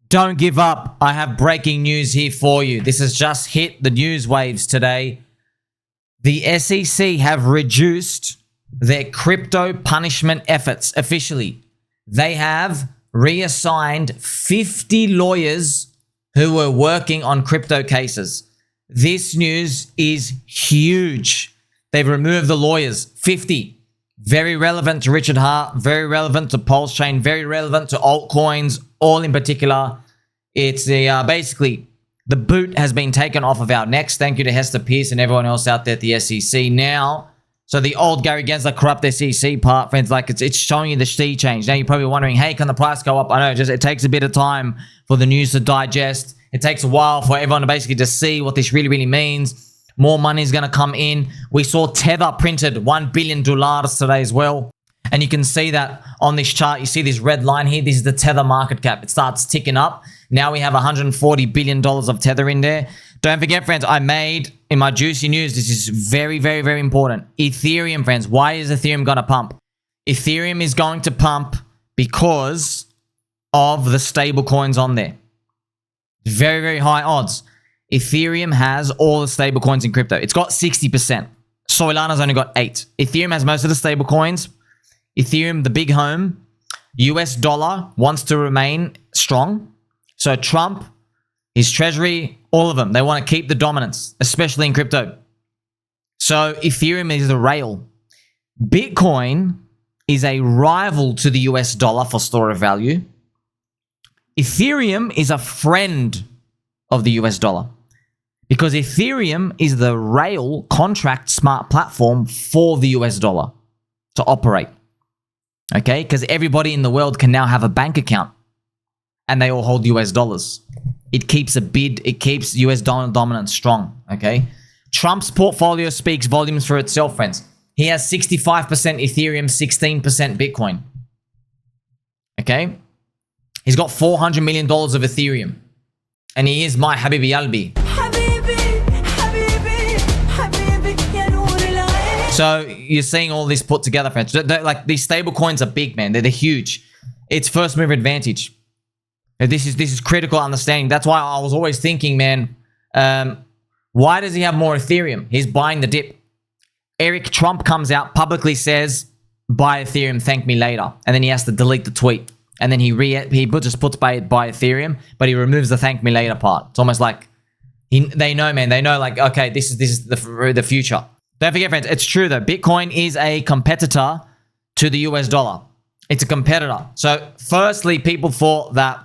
Don't give up. I have breaking news here for you. This has just hit the news waves today. The SEC have reduced their crypto punishment efforts officially. They have reassigned 50 lawyers who were working on crypto cases. This news is huge. They've removed the lawyers, 50. Very relevant to Richard Hart, very relevant to PulseChain, very relevant to altcoins, all in particular. It's basically the boot has been taken off of our necks. Thank you to Hester Peirce and everyone else out there at the SEC. Now, so the old Gary Gensler corrupt SEC part, friends, like it's showing you the sea change. Now you're probably wondering, hey, can the price go up? I know, it takes a bit of time for the news to digest. It takes a while for everyone to basically just see what this really means. More money is going to come in. We saw Tether printed $1 billion today as well. And you can see that on this chart. You see this red line here. This is the Tether market cap. It starts ticking up. Now we have $140 billion of Tether in there. Don't forget, friends, I made in my juicy news, this is very, very, very important. Ethereum, friends. Why is Ethereum going to pump? Ethereum is going to pump because of the stable coins on there. Very, very high odds. Ethereum has all the stable coins in crypto. It's got 60%. Solana's only got 8%. Ethereum has most of the stable coins. Ethereum, the big home. US dollar wants to remain strong. So Trump, his treasury, all of them, they want to keep the dominance, especially in crypto. So Ethereum is the rail. Bitcoin is a rival to the US dollar for store of value. Ethereum is a friend of the US dollar because Ethereum is the rail contract smart platform for the US dollar to operate. Okay, because everybody in the world can now have a bank account and they all hold US dollars. It keeps it keeps US dollar dominance strong. Okay, Trump's portfolio speaks volumes for itself, friends. He has 65% Ethereum, 16% Bitcoin. Okay, he's got $400 million of Ethereum. And he is my Habibi Albi. So you're seeing all this put together, friends. Like these stable coins are big, man. They're huge. It's first mover advantage. This is critical understanding. That's why I was always thinking, man, why does he have more Ethereum? He's buying the dip. Eric Trump comes out, publicly says, buy Ethereum, thank me later. And then he has to delete the tweet. And then he just puts buy Ethereum, but he removes the thank me later part. It's almost like they know, man. They know, like, okay, this is the future. Don't forget, friends, it's true though. Bitcoin is a competitor to the US dollar. It's a competitor. So firstly, people thought that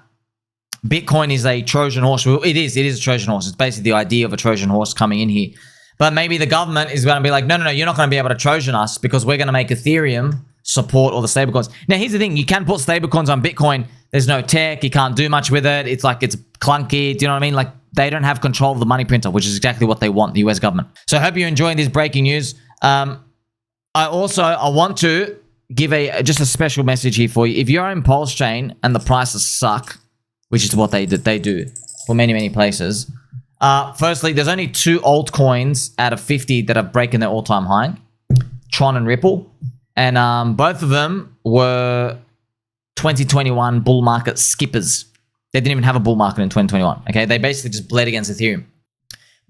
Bitcoin is a Trojan horse. Well, it is a Trojan horse. It's basically the idea of a Trojan horse coming in here. But maybe the government is going to be like, no, you're not going to be able to Trojan us because we're going to make Ethereum support all the stablecoins. Now, here's the thing. You can put stablecoins on Bitcoin. There's no tech. You can't do much with it. It's like it's clunky. Do you know what I mean? Like they don't have control of the money printer, which is exactly what they want, the US government. So I hope you're enjoying this breaking news. I want to give just a special message here for you. If you're in PulseChain and the prices suck, which is what they do for many, many places. Firstly, there's only 2 altcoins out of 50 that have broken their all-time high. Tron and Ripple. And both of them were 2021 bull market skippers. They didn't even have a bull market in 2021. Okay, they basically just bled against Ethereum.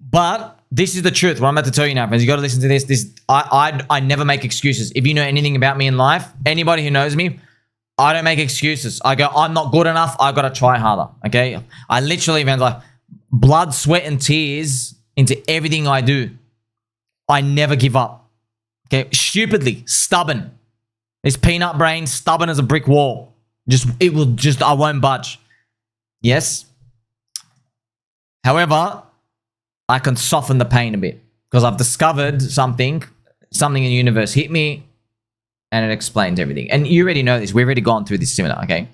But this is the truth. What I'm about to tell you now, friends, you got to listen to this. I never make excuses. If you know anything about me in life, anybody who knows me, I don't make excuses. I go, I'm not good enough. I got to try harder. Okay, I literally, man, like blood, sweat, and tears into everything I do. I never give up. Okay, stupidly, stubborn. This peanut brain, stubborn as a brick wall. I won't budge. Yes. However, I can soften the pain a bit because I've discovered something in the universe hit me and it explains everything. And you already know this. We've already gone through this similar, okay?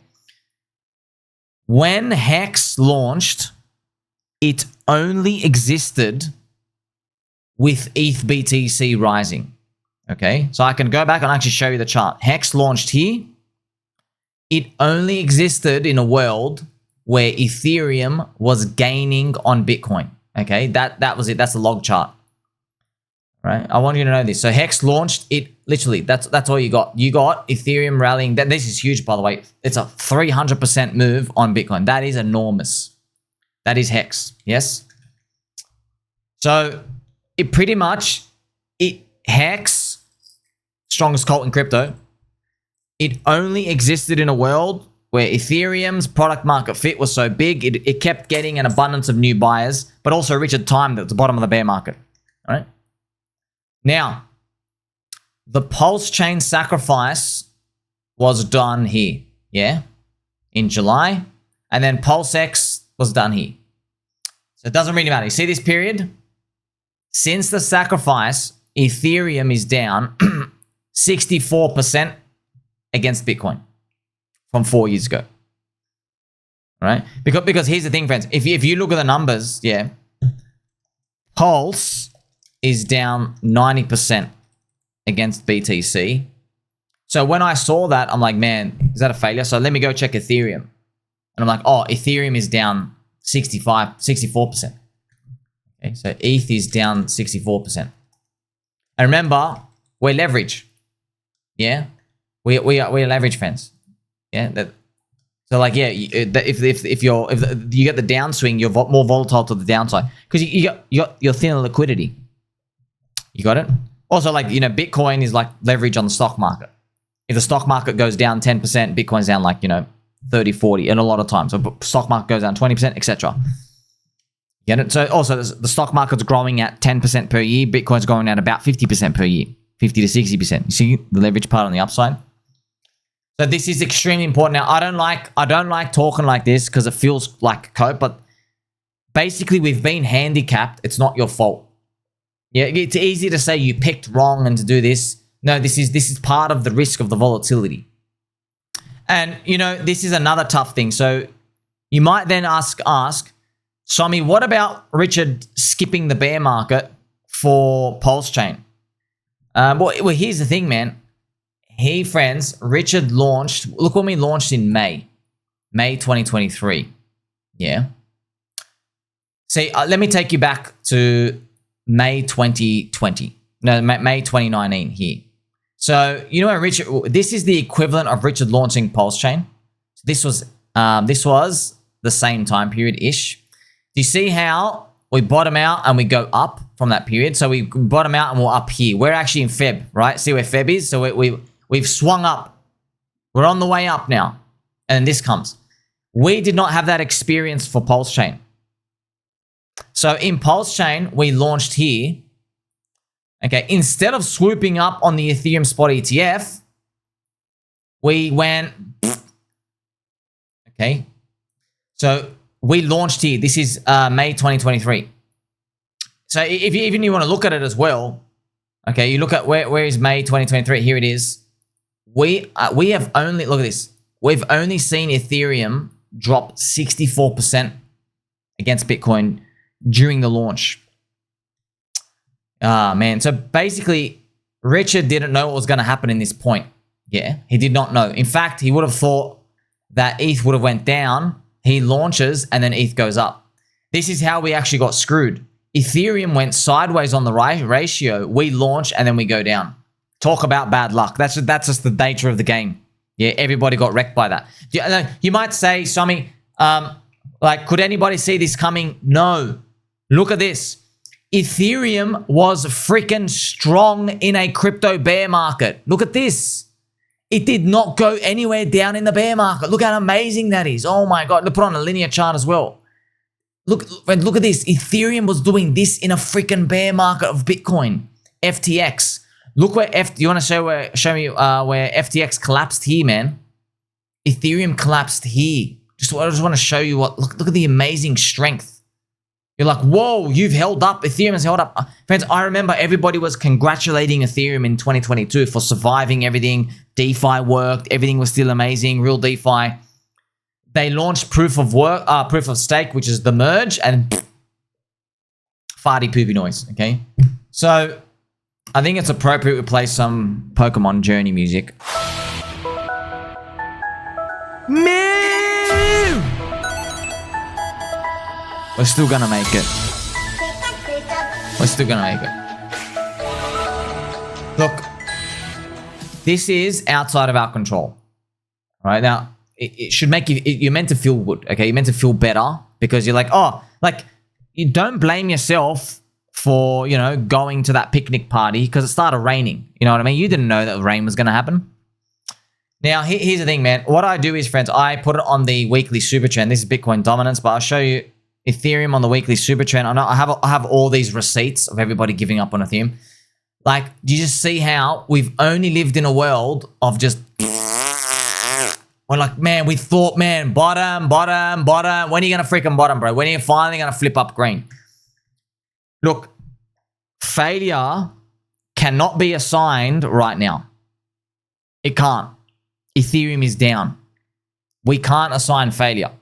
When Hex launched, it only existed with ETH BTC rising. Okay, so I can go back and actually show you the chart. Hex launched here. It only existed in a world where Ethereum was gaining on Bitcoin. Okay, that was it. That's the log chart. right? I want you to know this. So Hex launched it literally. That's all you got. You got Ethereum rallying. This is huge, by the way. It's a 300% move on Bitcoin. That is enormous. That is Hex. Yes. So it pretty much Hex, strongest cult in crypto. It only existed in a world where Ethereum's product market fit was so big, it kept getting an abundance of new buyers, but also Richard timed at the bottom of the bear market. All right. Now, the PulseChain sacrifice was done here, yeah, in July, and then PulseX was done here. So it doesn't really matter. You see this period? Since the sacrifice, Ethereum is down 64% against Bitcoin from 4 years ago. All right? Because here's the thing, friends. If you look at the numbers, yeah, Pulse is down 90% against BTC. So when I saw that, I'm like, man, is that a failure? So let me go check Ethereum. And I'm like, oh, Ethereum is down 64%. Okay, so ETH is down 64%. And remember, we're leverage. Yeah? We're leverage, friends. Yeah? So like, yeah, if you get the downswing, you're more volatile to the downside. Because you're thinner liquidity. You got it? Also, like, you know, Bitcoin is like leverage on the stock market. If the stock market goes down 10%, Bitcoin's down like, you know, 30, 40, and a lot of times. So stock market goes down 20%, etc. Get it? So also the stock market's growing at 10% per year. Bitcoin's growing at about 50% per year, 50 to 60%. You see the leverage part on the upside? So this is extremely important. Now, I don't like talking like this because it feels like cope, but basically we've been handicapped. It's not your fault. Yeah, it's easy to say you picked wrong and to do this. No, this is part of the risk of the volatility. And, you know, this is another tough thing. So you might then ask, Shami, what about Richard skipping the bear market for PulseChain? Well, here's the thing, man. Hey, friends, Richard launched, look when we launched in May 2023. Yeah. See, let me take you back to May 2020. No, May 2019 here. So, you know, Richard, this is the equivalent of Richard launching PulseChain. This was the same time period-ish. Do you see how we bottom out and we go up from that period? So we bottom out and we're up here. We're actually in Feb, right? See where Feb is? So we've swung up. We're on the way up now. And this comes. We did not have that experience for PulseChain. So in PulseChain, we launched here. Okay, instead of swooping up on the Ethereum spot ETF, we went, okay. So we launched here. This is May 2023. So if you even you want to look at it as well, okay, you look at where is May 2023? Here it is. We have only, look at this. We've only seen Ethereum drop 64% against Bitcoin during the launch. Man. So basically, Richard didn't know what was going to happen in this point. Yeah, he did not know. In fact, he would have thought that ETH would have went down. He launches and then ETH goes up. This is how we actually got screwed. Ethereum went sideways on the ratio. We launch and then we go down. Talk about bad luck. That's just the nature of the game. Yeah, everybody got wrecked by that. You might say, Shami, like, could anybody see this coming? No. Look at this. Ethereum was freaking strong in a crypto bear market. Look at this. It did not go anywhere down in the bear market. Look how amazing that is. Oh my God. Look, put on a linear chart as well. Look at this. Ethereum was doing this in a freaking bear market of Bitcoin. FTX. Look where you want to show me where FTX collapsed here, man. Ethereum collapsed here. I just want to show you look at the amazing strength. You're like, whoa, you've held up. Ethereum has held up. Friends, I remember everybody was congratulating Ethereum in 2022 for surviving everything. DeFi worked. Everything was still amazing. Real DeFi. They launched proof of stake, which is the merge, and farty poopy noise, okay? So I think it's appropriate we play some Pokemon Journey music. We're still gonna make it. We're still gonna make it. Look, this is outside of our control. All right, now it should make you. You're meant to feel good. Okay, you're meant to feel better because you're like, oh, like you don't blame yourself for, you know, going to that picnic party because it started raining. You know what I mean? You didn't know that rain was going to happen. Now, here's the thing, man. What I do is, friends, I put it on the weekly super trend. This is Bitcoin dominance, but I'll show you Ethereum on the weekly super trend. I know I have all these receipts of everybody giving up on Ethereum. Like, do you just see how we've only lived in a world of just... We're like, man, we thought, man, bottom. When are you going to freaking bottom, bro? When are you finally going to flip up green? Look, failure cannot be assigned right now. It can't. Ethereum is down. We can't assign failure.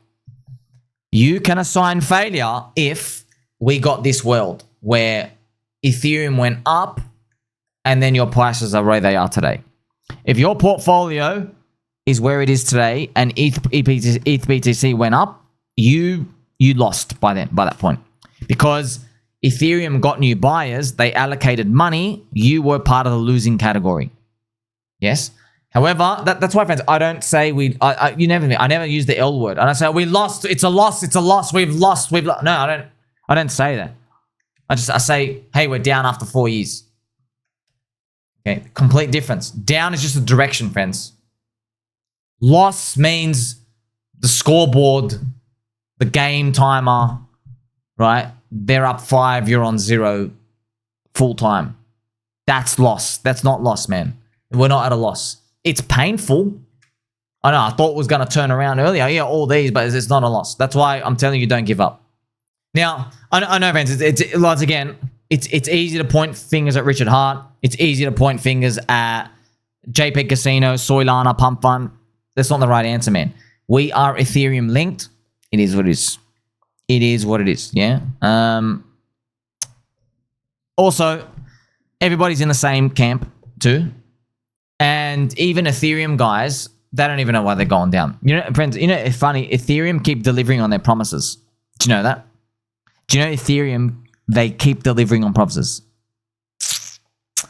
You can assign failure if we got this world where Ethereum went up and then your prices are where they are today. If your portfolio is where it is today and ETH BTC went up, you lost by that point. Because Ethereum got new buyers, they allocated money, you were part of the losing category. Yes? However, that's why, friends, I don't say I never use the L word. I don't say we lost. It's a loss. We've lost. No, I don't say that. I say, hey, we're down after 4 years. Okay, complete difference. Down is just a direction, friends. Loss means the scoreboard, the game timer, right? They're up 5, you're on 0 full time. That's loss. That's not loss, man. We're not at a loss. It's painful. I know, I thought it was going to turn around earlier. Yeah, all these, but it's not a loss. That's why I'm telling you, don't give up. Now, I know, friends, it's once again, it's easy to point fingers at Richard Hart. It's easy to point fingers at JPEG Casino, Soilana, Pump Fund. That's not the right answer, man. We are Ethereum linked. It is what it is. It is what it is, yeah? Also, everybody's in the same camp too. And even Ethereum guys, they don't even know why they're going down. You know, friends, you know, it's funny. Ethereum keep delivering on their promises. Do you know that? Do you know Ethereum, they keep delivering on promises?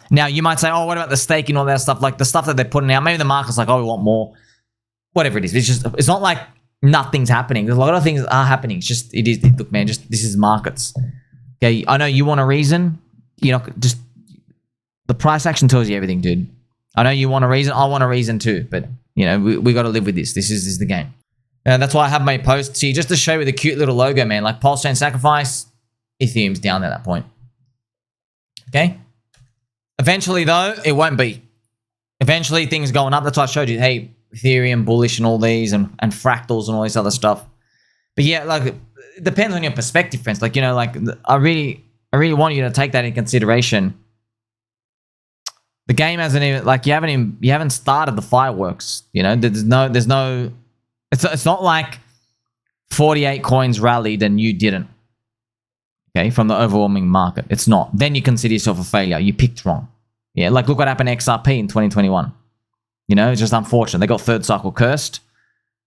Now, you might say, oh, what about the staking, all that stuff? Like the stuff that they're putting out. Maybe the market's like, oh, we want more. Whatever it is. It's not like nothing's happening. There's a lot of things are happening. It's just, look, man, this is markets. Okay, I know you want a reason. You know, just the price action tells you everything, dude. I know you want a reason. I want a reason too. But, you know, we got to live with this. This is the game. And that's why I have my post. See, just to show you the cute little logo, man. Like PulseChain sacrifice, Ethereum's down at that point. Okay? Eventually, though, it won't be. Eventually, things going up. That's why I showed you, hey, Ethereum bullish and all these and fractals and all this other stuff. But yeah, like, it depends on your perspective, friends. Like, you know, like, I really want you to take that in consideration. The game hasn't even, like, you haven't started the fireworks. You know, there's no. It's not like 48 coins rallied and you didn't. Okay, from the overwhelming market, it's not. Then you consider yourself a failure. You picked wrong. Yeah, like look what happened to XRP in 2021. You know, it's just unfortunate. They got third cycle cursed.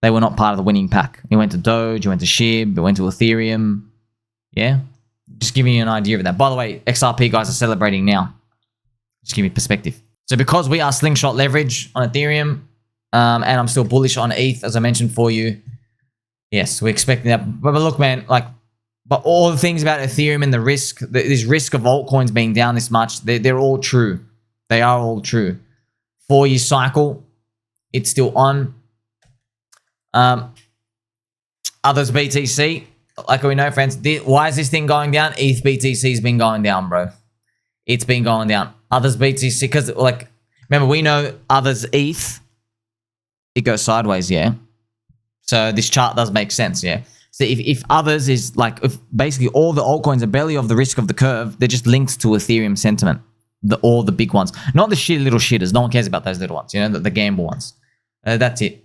They were not part of the winning pack. You went to Doge, you went to SHIB, you went to Ethereum. Yeah, just giving you an idea of that. By the way, XRP guys are celebrating now. Just give me perspective. So because we are slingshot leverage on Ethereum, and I'm still bullish on ETH, as I mentioned for you. Yes, we're expecting that. But look, man, like, but all the things about Ethereum and the risk, this risk of altcoins being down this much, they're all true. They are all true. 4-year cycle, it's still on. Others BTC, like we know, friends, why is this thing going down? ETH BTC's been going down, bro. It's been going down. Others BTC, because like, remember, we know others ETH, it goes sideways, yeah? So this chart does make sense, yeah? So if others is like, if basically all the altcoins are barely of the risk of the curve, they're just linked to Ethereum sentiment. All the big ones. Not the shitty little shitters. No one cares about those little ones, you know, the gamble ones. That's it.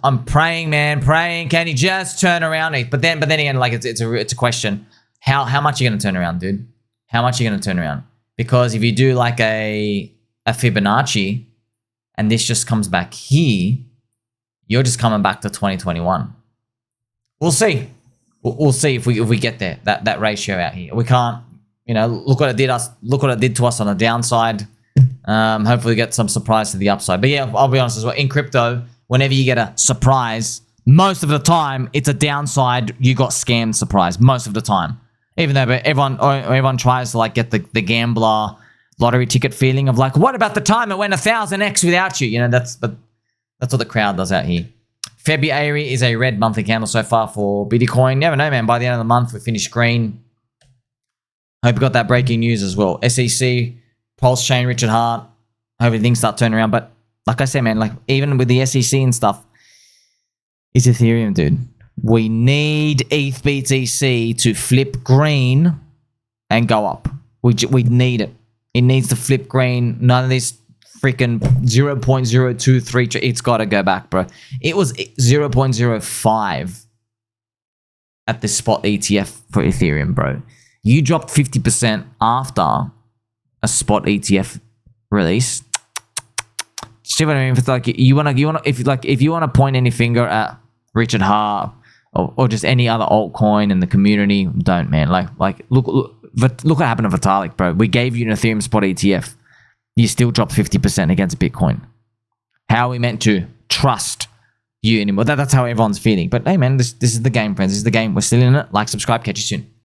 I'm praying, man, praying. Can you just turn around? But then again, like it's a question. How much are you going to turn around, dude? How much are you going to turn around? Because if you do like a Fibonacci and this just comes back here, you're just coming back to 2021. We'll see. We'll see if we get there. That ratio out here. We can't. You know, look what it did to us on the downside. Hopefully get some surprise to the upside. But yeah, I'll be honest as well. In crypto, whenever you get a surprise, most of the time it's a downside. You got scammed surprise most of the time. Even though everyone tries to like get the gambler lottery ticket feeling of like, what about the time it went 1000x without you? You know, that's what the crowd does out here. February is a red monthly candle so far for Bitcoin. You never know, man. By the end of the month, we finish green. Hope you got that breaking news as well. SEC, PulseChain, Richard Hart. Hopefully things start turning around. But like I said, man, like even with the SEC and stuff, it's Ethereum, dude. We need ETH BTC to flip green and go up. We need it. It needs to flip green. None of this freaking 0.023. It's got to go back, bro. It was 0.05 at the spot ETF for Ethereum, bro. You dropped 50% after a spot ETF release. See what I mean? If it's like if you want to point any finger at Richard Hart or just any other altcoin in the community, don't, man. Like look what happened to Vitalik, bro. We gave you an Ethereum spot ETF. You still dropped 50% against Bitcoin. How are we meant to trust you anymore? That's how everyone's feeling. But hey, man, this is the game, friends. This is the game. We're still in it. Like, subscribe. Catch you soon.